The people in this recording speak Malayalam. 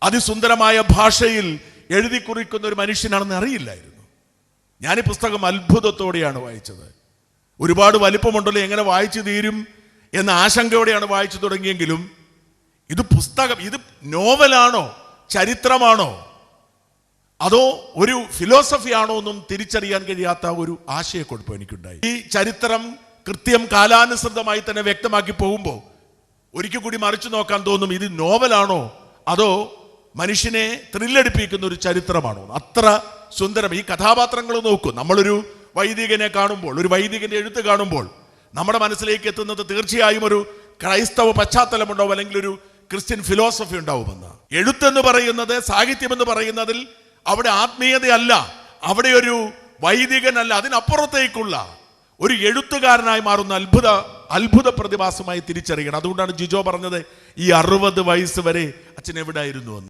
അതിസുന്ദരമായ ഭാഷയിൽ എഴുതി കുറിക്കുന്ന ഒരു മനുഷ്യനാണെന്ന് അറിയില്ലായിരുന്നു. ഞാൻ ഈ പുസ്തകം അത്ഭുതത്തോടെയാണ് വായിച്ചത്. ഒരുപാട് വലിപ്പമുണ്ടല്ലോ, എങ്ങനെ വായിച്ചു തീരും എന്ന ആശങ്കയോടെയാണ് വായിച്ചു തുടങ്ങിയെങ്കിലും ഇത് പുസ്തകം, ഇത് നോവലാണോ, ചരിത്രമാണോ, അതോ ഒരു ഫിലോസഫി ആണോ എന്നും തിരിച്ചറിയാൻ കഴിയാത്ത ഒരു ആശയക്കുഴപ്പം എനിക്കുണ്ടായി. ഈ ചരിത്രം കൃത്യം കാലാനുസൃതമായി തന്നെ വ്യക്തമാക്കി പോകുമ്പോൾ ഒരിക്കൽ കൂടി മറിച്ചു നോക്കാൻ തോന്നും, ഇത് നോവലാണോ അതോ മനുഷ്യനെ ത്രില്ലടിപ്പിക്കുന്ന ഒരു ചരിത്രമാണോ. അത്ര സുന്ദരം. ഈ കഥാപാത്രങ്ങൾ നോക്കൂ. നമ്മളൊരു വൈദികനെ കാണുമ്പോൾ, ഒരു വൈദികന്റെ എഴുത്ത് കാണുമ്പോൾ നമ്മുടെ മനസ്സിലേക്ക് എത്തുന്നത് തീർച്ചയായും ഒരു ക്രൈസ്തവ പശ്ചാത്തലമുണ്ടാവും, അല്ലെങ്കിൽ ഒരു ക്രിസ്ത്യൻ ഫിലോസഫി ഉണ്ടാവുമെന്ന്. എഴുത്തെന്ന് പറയുന്നത്, സാഹിത്യം എന്ന് പറയുന്നതിൽ അവിടെ ആത്മീയതയല്ല, അവിടെ ഒരു വൈദികനല്ല, അതിനപ്പുറത്തേക്കുള്ള ഒരു എഴുത്തുകാരനായി മാറുന്ന അത്ഭുത പ്രതിഭാസമായി തിരിച്ചറിയണം. അതുകൊണ്ടാണ് ജിജോ പറഞ്ഞത് ഈ 60 വയസ്സ് വരെ അച്ഛൻ എവിടെയായിരുന്നു എന്ന്.